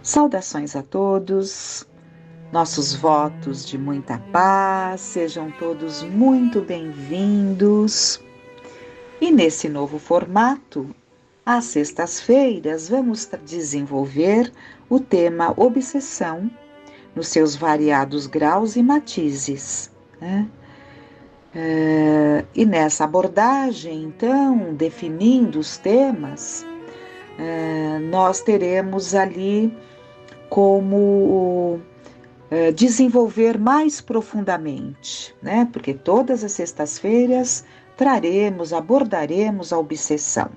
Saudações a todos, nossos votos de muita paz, sejam todos muito bem-vindos. E nesse novo formato, às sextas-feiras, vamos desenvolver o tema obsessão nos seus variados graus e matizes, né? E nessa abordagem, então, definindo os temas, nós teremos ali como desenvolver mais profundamente, né? Porque todas as sextas-feiras abordaremos a obsessão.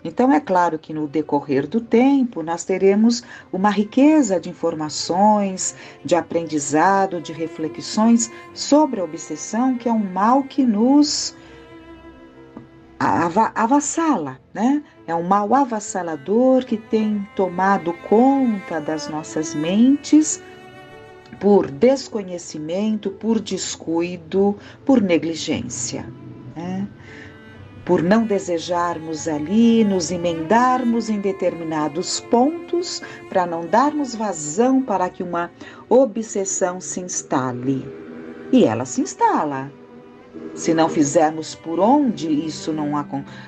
Então, é claro que no decorrer do tempo nós teremos uma riqueza de informações, de aprendizado, de reflexões sobre a obsessão, que é um mal que nos avassala, né? É um mal avassalador que tem tomado conta das nossas mentes por desconhecimento, por descuido, por negligência, né? Por não desejarmos ali, nos emendarmos em determinados pontos, para não darmos vazão para que uma obsessão se instale. E ela se instala. Se não fizermos por onde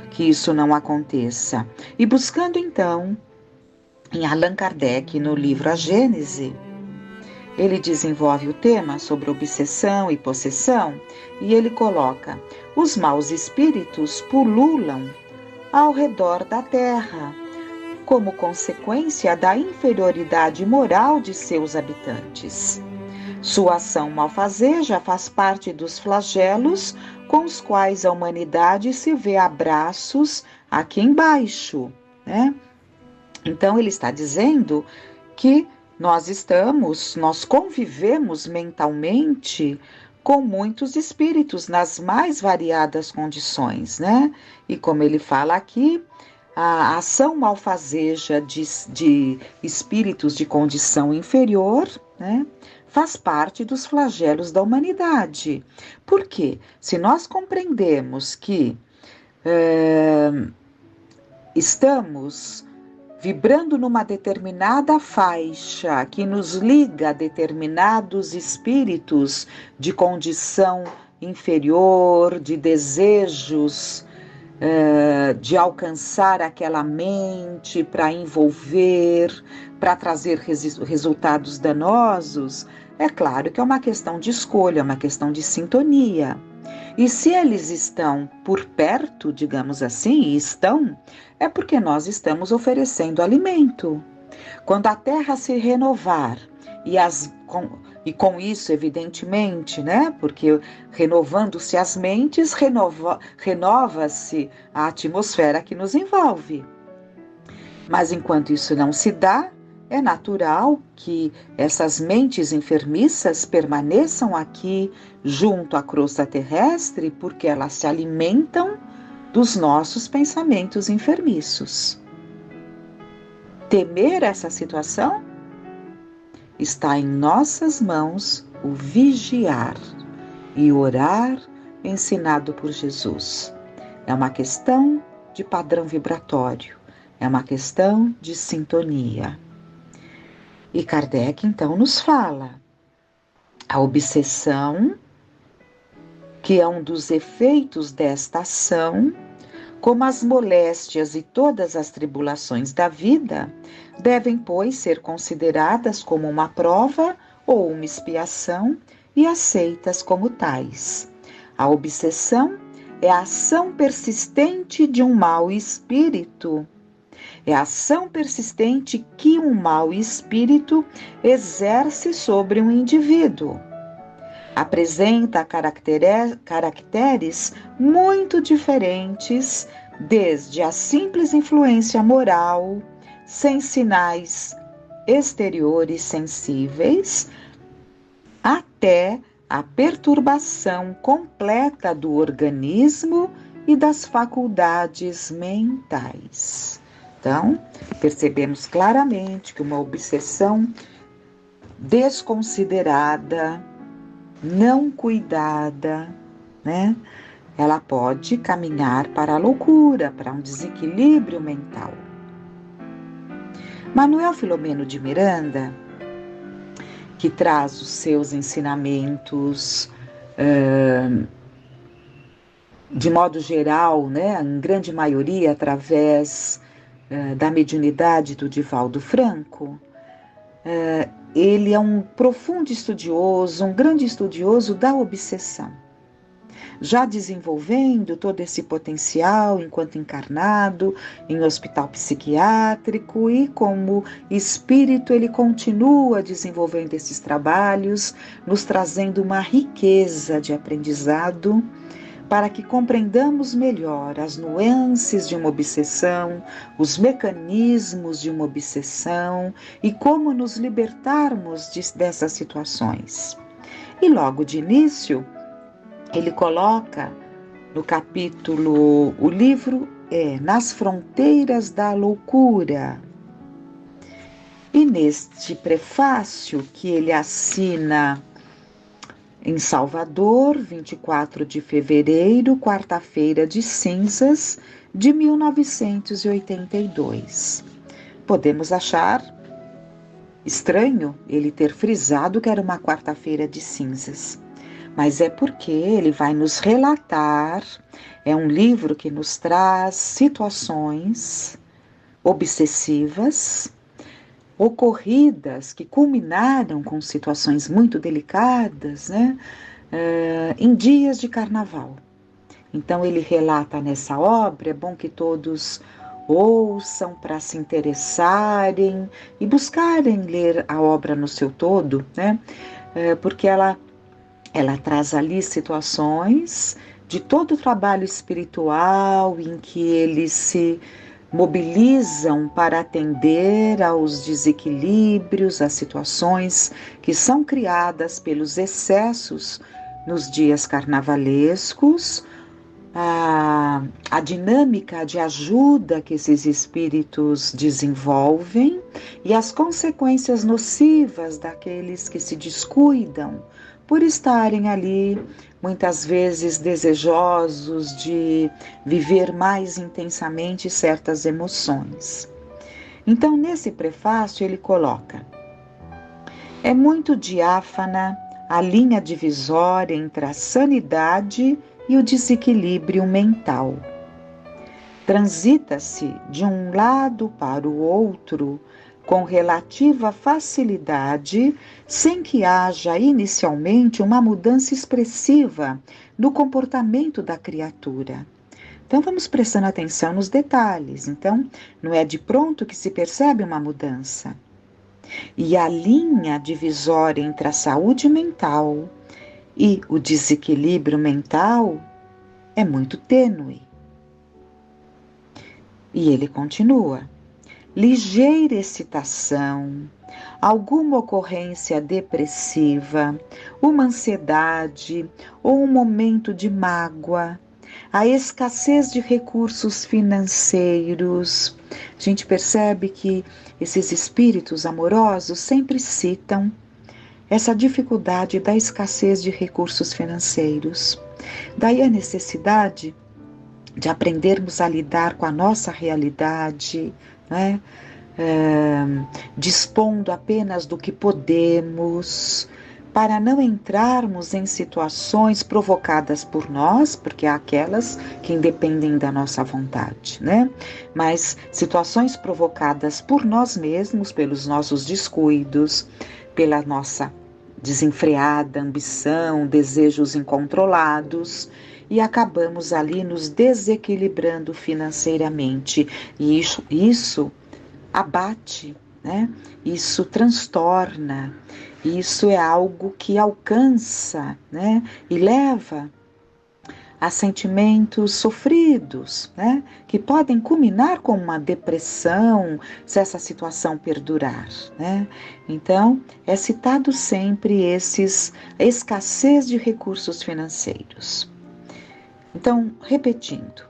que isso não aconteça. E buscando então, em Allan Kardec, no livro A Gênese, ele desenvolve o tema sobre obsessão e possessão e ele coloca: os maus espíritos pululam ao redor da terra, como consequência da inferioridade moral de seus habitantes. Sua ação malfazeja faz parte dos flagelos com os quais a humanidade se vê a braços aqui embaixo, né? Então ele está dizendo que nós convivemos mentalmente com muitos espíritos nas mais variadas condições, né? E como ele fala aqui, a ação malfazeja de espíritos de condição inferior, né, faz parte dos flagelos da humanidade. Por quê? Se nós compreendemos que estamos vibrando numa determinada faixa que nos liga a determinados espíritos de condição inferior, de desejos de alcançar aquela mente para envolver, para trazer resultados danosos, é claro que é uma questão de escolha, uma questão de sintonia. E se eles estão por perto, digamos assim, e estão, é porque nós estamos oferecendo alimento. Quando a terra se renovar, e com isso, evidentemente, né? Porque renovando-se as mentes, renova-se a atmosfera que nos envolve. Mas enquanto isso não se dá, é natural que essas mentes enfermiças permaneçam aqui junto à crosta terrestre, porque elas se alimentam dos nossos pensamentos enfermiços. Temer essa situação? Está em nossas mãos o vigiar e orar ensinado por Jesus. É uma questão de padrão vibratório, é uma questão de sintonia. E Kardec então nos fala: a obsessão, que é um dos efeitos desta ação, como as moléstias e todas as tribulações da vida, devem, pois, ser consideradas como uma prova ou uma expiação e aceitas como tais. A obsessão é a ação persistente de um mau espírito. É a ação persistente que um mau espírito exerce sobre um indivíduo. Apresenta caracteres muito diferentes, desde a simples influência moral, sem sinais exteriores sensíveis, até a perturbação completa do organismo e das faculdades mentais. Então, percebemos claramente que uma obsessão desconsiderada, não cuidada, né? Ela pode caminhar para a loucura, para um desequilíbrio mental. Manuel Filomeno de Miranda, que traz os seus ensinamentos de modo geral, né, em grande maioria, através da mediunidade do Divaldo Franco, ele é um profundo estudioso, um grande estudioso da obsessão, já desenvolvendo todo esse potencial enquanto encarnado em hospital psiquiátrico, e como espírito ele continua desenvolvendo esses trabalhos, nos trazendo uma riqueza de aprendizado para que compreendamos melhor as nuances de uma obsessão, os mecanismos de uma obsessão e como nos libertarmos dessas situações. E logo de início, ele coloca no capítulo, o livro é Nas Fronteiras da Loucura. E neste prefácio que ele assina em Salvador, 24 de fevereiro, quarta-feira de cinzas, de 1982. Podemos achar estranho ele ter frisado que era uma quarta-feira de cinzas, mas é porque ele vai nos relatar, é um livro que nos traz situações obsessivas, ocorridas, que culminaram com situações muito delicadas, né, em dias de carnaval. Então ele relata nessa obra, é bom que todos ouçam para se interessarem e buscarem ler a obra no seu todo, né, porque ela traz ali situações de todo o trabalho espiritual em que eles se mobilizam para atender aos desequilíbrios, às situações que são criadas pelos excessos nos dias carnavalescos, a dinâmica de ajuda que esses espíritos desenvolvem e as consequências nocivas daqueles que se descuidam por estarem ali, muitas vezes desejosos de viver mais intensamente certas emoções. Então, nesse prefácio, ele coloca: é muito diáfana a linha divisória entre a sanidade e o desequilíbrio mental. Transita-se de um lado para o outro com relativa facilidade, sem que haja inicialmente uma mudança expressiva no comportamento da criatura. Então vamos prestando atenção nos detalhes. Então, não é de pronto que se percebe uma mudança. E a linha divisória entre a saúde mental e o desequilíbrio mental é muito tênue. E ele continua: ligeira excitação, alguma ocorrência depressiva, uma ansiedade ou um momento de mágoa, a escassez de recursos financeiros. A gente percebe que esses espíritos amorosos sempre citam essa dificuldade da escassez de recursos financeiros. Daí a necessidade de aprendermos a lidar com a nossa realidade, né? Dispondo apenas do que podemos, para não entrarmos em situações provocadas por nós, porque há aquelas que independem da nossa vontade, né? Mas situações provocadas por nós mesmos, pelos nossos descuidos, pela nossa desenfreada ambição, desejos incontrolados, e acabamos ali nos desequilibrando financeiramente. E isso abate, né? Isso transtorna, isso é algo que alcança, né? E leva a sentimentos sofridos, né? Que podem culminar com uma depressão se essa situação perdurar, né? Então, é citado sempre a escassez de recursos financeiros. Então, repetindo,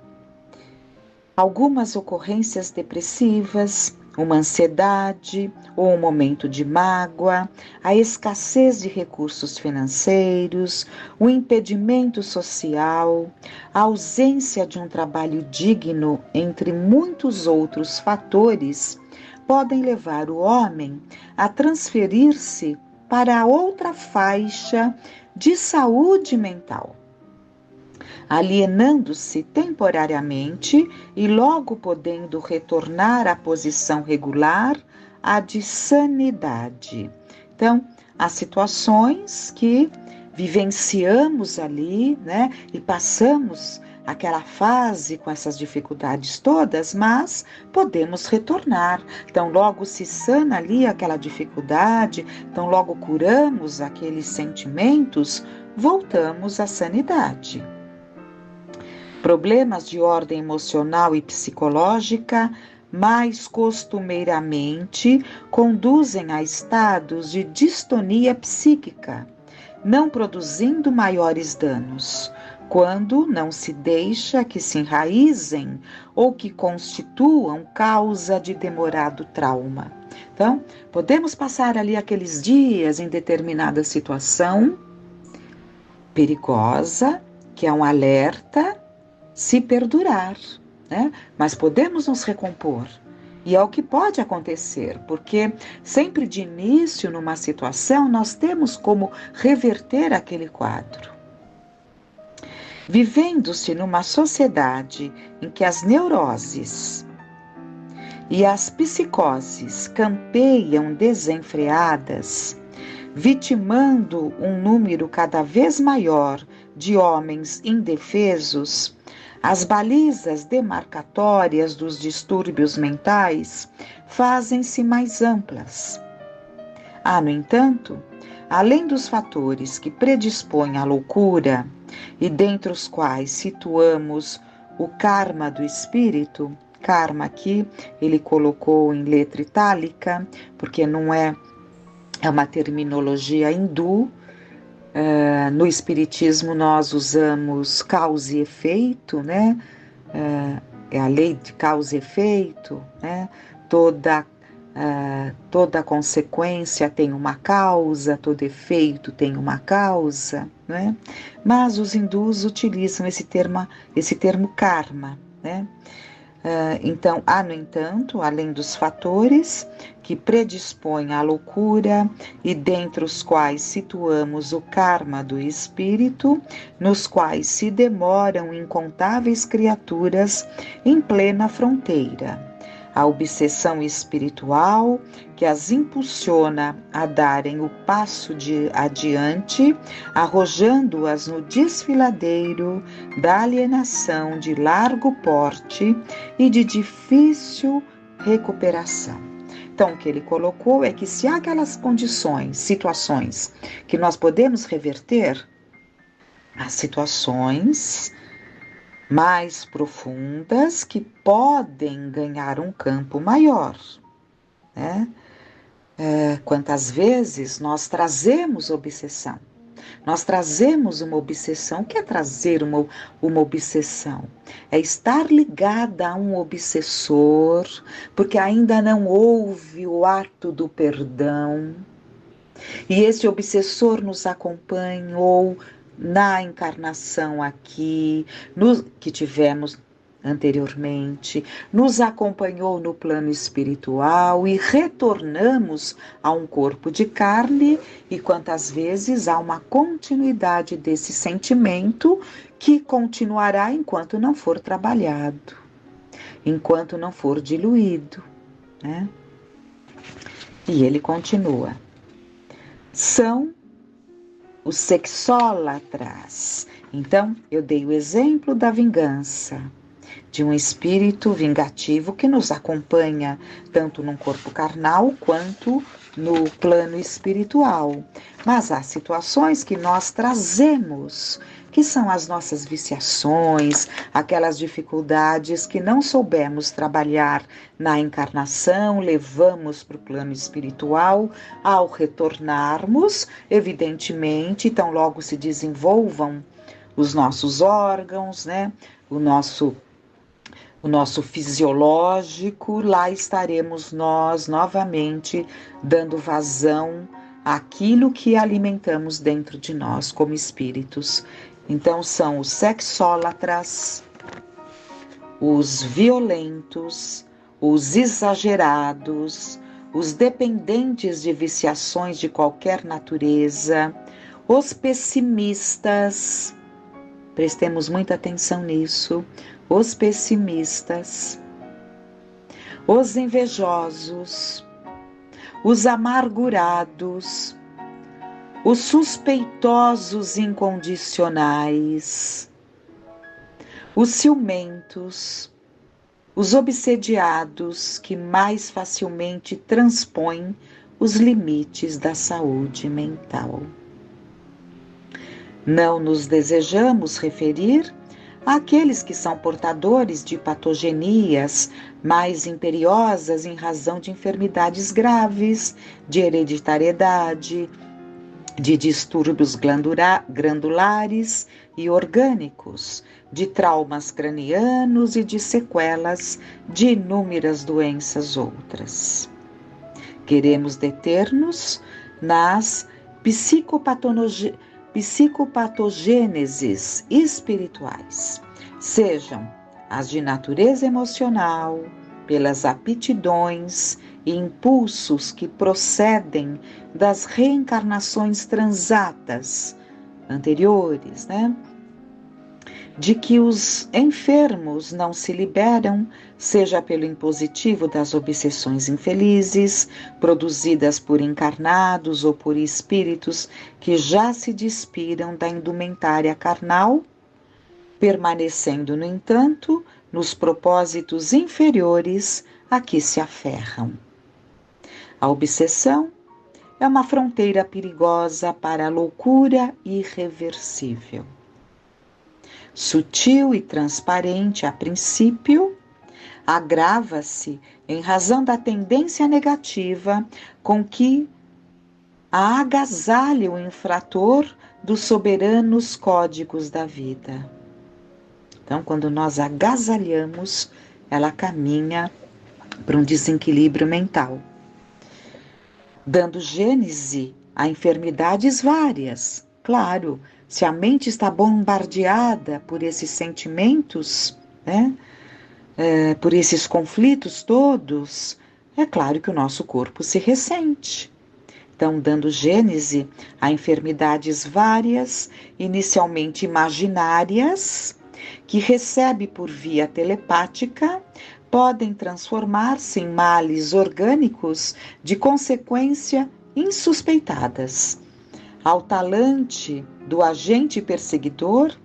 algumas ocorrências depressivas, uma ansiedade ou um momento de mágoa, a escassez de recursos financeiros, o impedimento social, a ausência de um trabalho digno, entre muitos outros fatores, podem levar o homem a transferir-se para outra faixa de saúde mental, alienando-se temporariamente e logo podendo retornar à posição regular, a de sanidade. Então, há situações que vivenciamos ali, né, e passamos aquela fase com essas dificuldades todas, mas podemos retornar. Então, logo se sana ali aquela dificuldade, então logo curamos aqueles sentimentos, voltamos à sanidade. Problemas de ordem emocional e psicológica mais costumeiramente conduzem a estados de distonia psíquica, não produzindo maiores danos, quando não se deixa que se enraizem ou que constituam causa de demorado trauma. Então, podemos passar ali aqueles dias em determinada situação perigosa, que é um alerta, se perdurar, né? Mas podemos nos recompor. E é o que pode acontecer, porque sempre de início numa situação nós temos como reverter aquele quadro. Vivendo-se numa sociedade em que as neuroses e as psicoses campeiam desenfreadas, vitimando um número cada vez maior de homens indefesos, as balizas demarcatórias dos distúrbios mentais fazem-se mais amplas. Há, no entanto, além dos fatores que predispõem à loucura, e dentre os quais situamos o karma do espírito, karma aqui ele colocou em letra itálica, porque não é uma terminologia hindu. No espiritismo nós usamos causa e efeito, né? É a lei de causa e efeito, né? Toda consequência tem uma causa, todo efeito tem uma causa, né? Mas os hindus utilizam esse termo karma, né? Então, há, no entanto, além dos fatores que predispõem à loucura e dentre os quais situamos o karma do espírito, nos quais se demoram incontáveis criaturas em plena fronteira. A obsessão espiritual que as impulsiona a darem o passo adiante, arrojando-as no desfiladeiro da alienação de largo porte e de difícil recuperação. Então, o que ele colocou é que se há aquelas condições, situações que nós podemos reverter, as situações mais profundas que podem ganhar um campo maior, né? Quantas vezes nós trazemos obsessão? Nós trazemos uma obsessão. O que é trazer uma obsessão? É estar ligada a um obsessor, porque ainda não houve o ato do perdão. E esse obsessor nos acompanhou na encarnação aqui, que tivemos anteriormente, nos acompanhou no plano espiritual e retornamos a um corpo de carne, e quantas vezes há uma continuidade desse sentimento que continuará enquanto não for trabalhado, enquanto não for diluído, né? E ele continua. São os sexólatras. Então, eu dei o exemplo da vingança, de um espírito vingativo que nos acompanha tanto num corpo carnal quanto no plano espiritual. Mas há situações que nós trazemos, que são as nossas viciações, aquelas dificuldades que não soubemos trabalhar na encarnação, levamos para o plano espiritual. Ao retornarmos, evidentemente, então logo se desenvolvam os nossos órgãos, né? O nosso fisiológico, lá estaremos nós novamente dando vazão àquilo que alimentamos dentro de nós como espíritos. Então são os sexólatras, os violentos, os exagerados, os dependentes de viciações de qualquer natureza, os pessimistas, prestemos muita atenção nisso, os pessimistas, os invejosos, os amargurados, os suspeitosos incondicionais, os ciumentos, os obsediados que mais facilmente transpõem os limites da saúde mental. Não nos desejamos referir àqueles que são portadores de patogenias mais imperiosas em razão de enfermidades graves, de hereditariedade, de distúrbios glandulares e orgânicos, de traumas cranianos e de sequelas de inúmeras doenças outras. Queremos deter-nos nas psicopatogêneses espirituais, sejam as de natureza emocional, pelas aptidões e impulsos que procedem das reencarnações transatas anteriores, de que os enfermos não se liberam, seja pelo impositivo das obsessões infelizes, produzidas por encarnados ou por espíritos que já se despiram da indumentária carnal, permanecendo, no entanto, nos propósitos inferiores a que se aferram. A obsessão é uma fronteira perigosa para a loucura irreversível. Sutil e transparente a princípio, agrava-se em razão da tendência negativa com que a agasalha o infrator dos soberanos códigos da vida. Então, quando nós agasalhamos, ela caminha para um desequilíbrio mental, dando gênese a enfermidades várias. Claro, se a mente está bombardeada por esses sentimentos, por esses conflitos todos, é claro que o nosso corpo se ressente. Então, dando gênese a enfermidades várias, inicialmente imaginárias, que recebe por via telepática, podem transformar-se em males orgânicos de consequência insuspeitadas, ao talante do agente perseguidor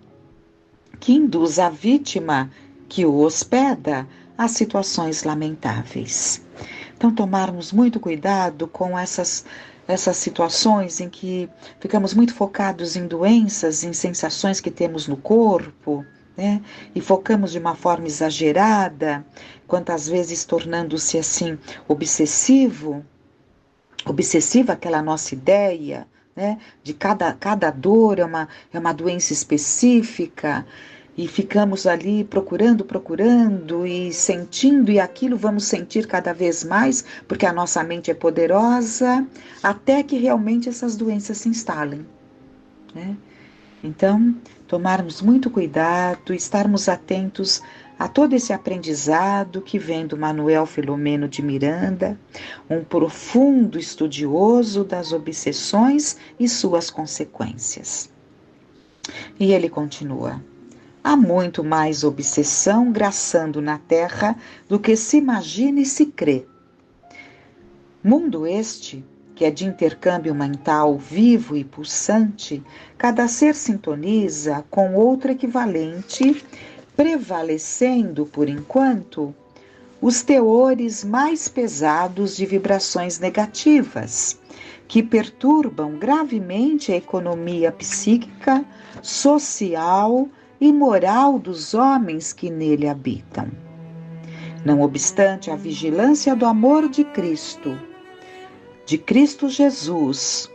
que induz a vítima que o hospeda a situações lamentáveis. Então, tomarmos muito cuidado com essas situações em que ficamos muito focados em doenças, em sensações que temos no corpo, e focamos de uma forma exagerada, quantas vezes tornando-se assim obsessiva aquela nossa ideia, de cada dor é uma doença específica, e ficamos ali procurando e sentindo, e aquilo vamos sentir cada vez mais, porque a nossa mente é poderosa, até que realmente essas doenças se instalem. Então, tomarmos muito cuidado, estarmos atentos a todo esse aprendizado que vem do Manuel Filomeno de Miranda, um profundo estudioso das obsessões e suas consequências. E ele continua: há muito mais obsessão graçando na Terra do que se imagina e se crê. Mundo este, que é de intercâmbio mental vivo e pulsante, cada ser sintoniza com outro equivalente, prevalecendo, por enquanto, os teores mais pesados de vibrações negativas, que perturbam gravemente a economia psíquica, social e moral dos homens que nele habitam. Não obstante a vigilância do amor de Cristo Jesus,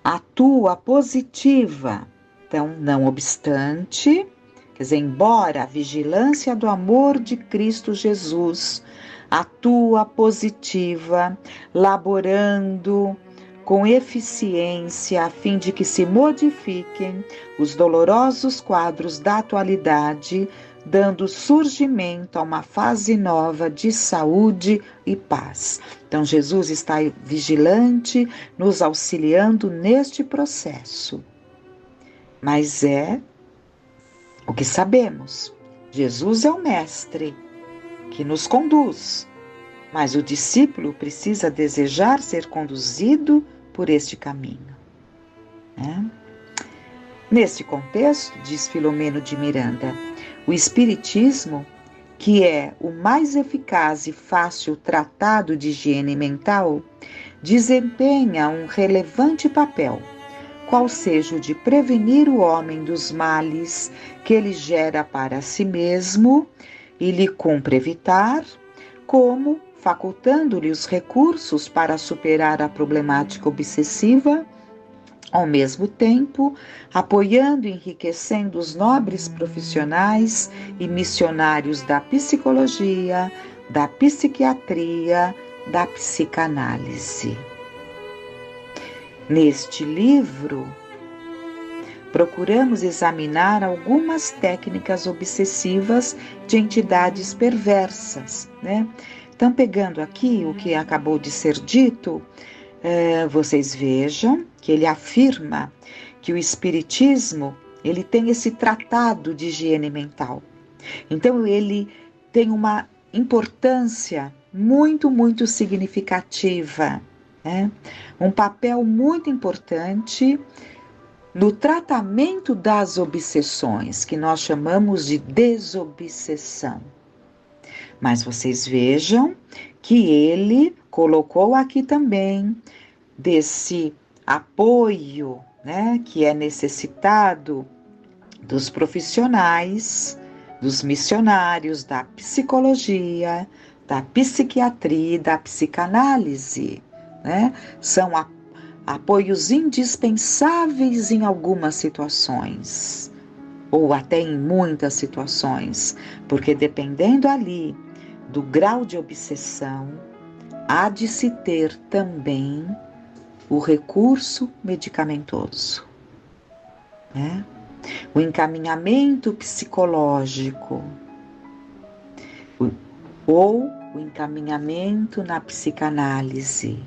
atua positiva. Então, não obstante, quer dizer, embora a vigilância do amor de Cristo Jesus atua positiva, laborando com eficiência a fim de que se modifiquem os dolorosos quadros da atualidade dando surgimento a uma fase nova de saúde e paz. Então, Jesus está vigilante, nos auxiliando neste processo. Mas é o que sabemos. Jesus é o mestre que nos conduz, mas o discípulo precisa desejar ser conduzido por este caminho, né? Neste contexto, diz Filomeno de Miranda, o Espiritismo, que é o mais eficaz e fácil tratado de higiene mental, desempenha um relevante papel, qual seja o de prevenir o homem dos males que ele gera para si mesmo e lhe cumpre evitar, como facultando-lhe os recursos para superar a problemática obsessiva, ao mesmo tempo, apoiando e enriquecendo os nobres profissionais e missionários da psicologia, da psiquiatria, da psicanálise. Neste livro, procuramos examinar algumas técnicas obsessivas de entidades perversas, né? Então, pegando aqui o que acabou de ser dito, vocês vejam que ele afirma que o Espiritismo ele tem esse tratado de higiene mental. Então ele tem uma importância muito, muito significativa, né? Um papel muito importante no tratamento das obsessões, que nós chamamos de desobsessão. Mas vocês vejam que ele colocou aqui também desse apoio, né, que é necessitado dos profissionais, dos missionários, da psicologia, da psiquiatria e da psicanálise, né? São apoios indispensáveis em algumas situações, ou até em muitas situações, porque dependendo ali do grau de obsessão, há de se ter também o recurso medicamentoso, né? O encaminhamento psicológico ou o encaminhamento na psicanálise.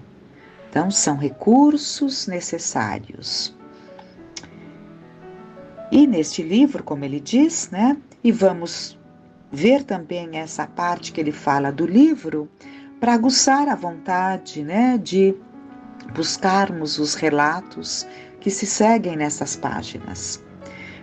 Então, são recursos necessários. E neste livro, como ele diz, né? E vamos ver também essa parte que ele fala do livro, para aguçar a vontade, né, de buscarmos os relatos que se seguem nessas páginas.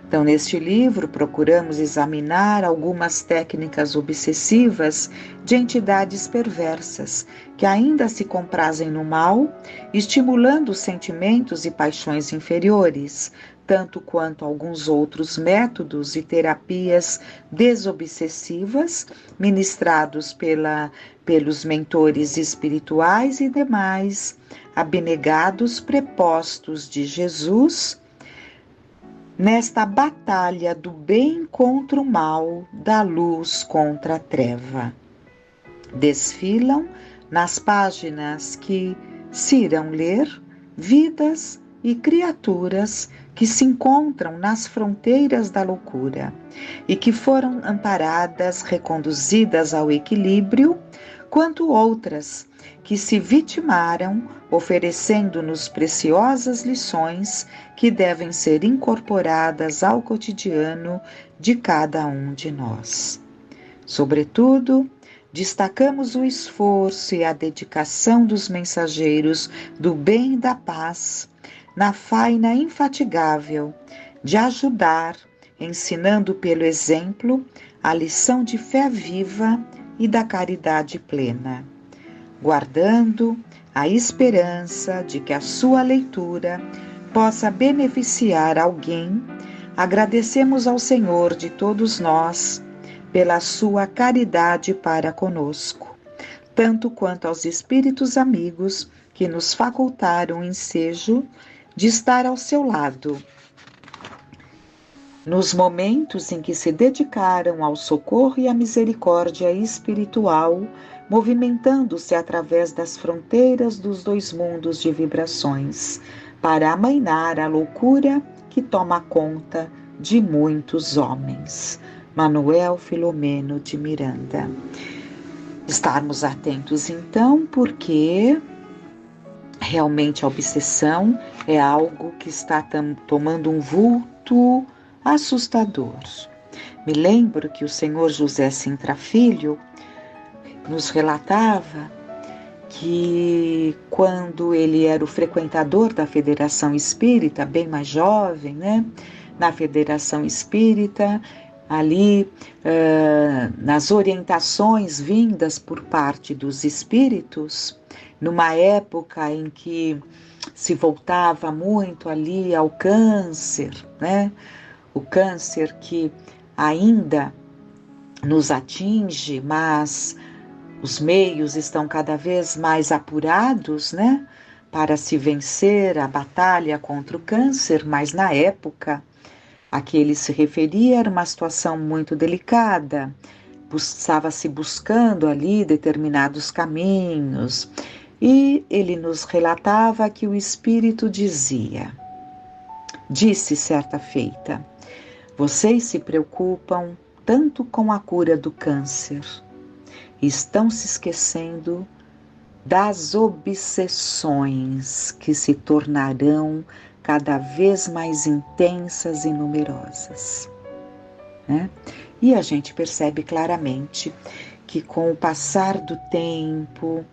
Então, neste livro, procuramos examinar algumas técnicas obsessivas de entidades perversas que ainda se comprazem no mal, estimulando sentimentos e paixões inferiores, tanto quanto alguns outros métodos e terapias desobsessivas ministrados pelos mentores espirituais e demais abnegados prepostos de Jesus nesta batalha do bem contra o mal, da luz contra a treva. Desfilam nas páginas que se irão ler vidas e criaturas que se encontram nas fronteiras da loucura e que foram amparadas, reconduzidas ao equilíbrio, quanto outras que se vitimaram, oferecendo-nos preciosas lições que devem ser incorporadas ao cotidiano de cada um de nós. Sobretudo, destacamos o esforço e a dedicação dos mensageiros do bem e da paz, na faina infatigável de ajudar, ensinando pelo exemplo a lição de fé viva e da caridade plena, guardando a esperança de que a sua leitura possa beneficiar alguém. Agradecemos ao Senhor de todos nós pela sua caridade para conosco, tanto quanto aos espíritos amigos que nos facultaram o ensejo de estar ao seu lado, nos momentos em que se dedicaram ao socorro e à misericórdia espiritual, movimentando-se através das fronteiras dos dois mundos de vibrações, para amainar a loucura que toma conta de muitos homens. Manuel Filomeno de Miranda. Estarmos atentos então, porque realmente a obsessão é algo que está tomando um vulto assustador. Me lembro que o senhor José Sintra Filho nos relatava que quando ele era o frequentador da Federação Espírita, bem mais jovem, né? Na Federação Espírita, ali nas orientações vindas por parte dos espíritos, numa época em que se voltava muito ali ao câncer, né? O câncer que ainda nos atinge, mas os meios estão cada vez mais apurados, né, para se vencer a batalha contra o câncer, mas na época a que ele se referia era uma situação muito delicada, estava-se buscando ali determinados caminhos, e ele nos relatava que o Espírito disse certa feita: vocês se preocupam tanto com a cura do câncer, estão se esquecendo das obsessões que se tornarão cada vez mais intensas e numerosas, né? E a gente percebe claramente que com o passar do tempo,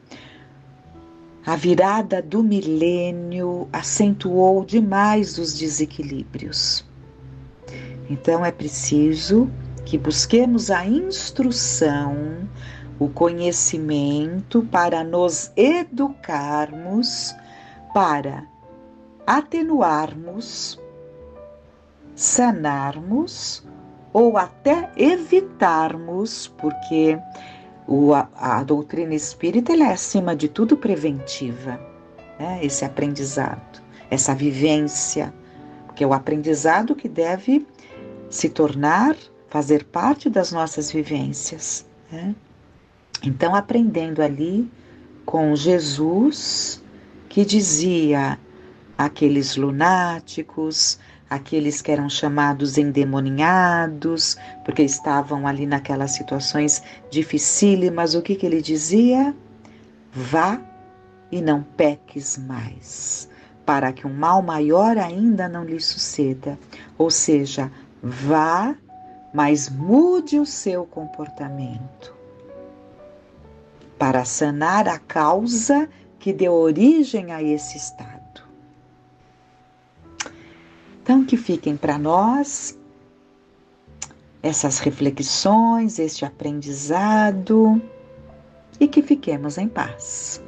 a virada do milênio acentuou demais os desequilíbrios. Então é preciso que busquemos a instrução, o conhecimento para nos educarmos, para atenuarmos, sanarmos ou até evitarmos, porque a doutrina espírita ela é acima de tudo preventiva, né? Esse aprendizado, essa vivência, porque é o aprendizado que deve se tornar, fazer parte das nossas vivências, né? Então, aprendendo ali com Jesus, que dizia aqueles lunáticos, aqueles que eram chamados endemoninhados, porque estavam ali naquelas situações dificílimas, o que ele dizia? Vá e não peques mais, para que um mal maior ainda não lhe suceda. Ou seja, vá, mas mude o seu comportamento para sanar a causa que deu origem a esse estado. Então, que fiquem para nós essas reflexões, este aprendizado, e que fiquemos em paz.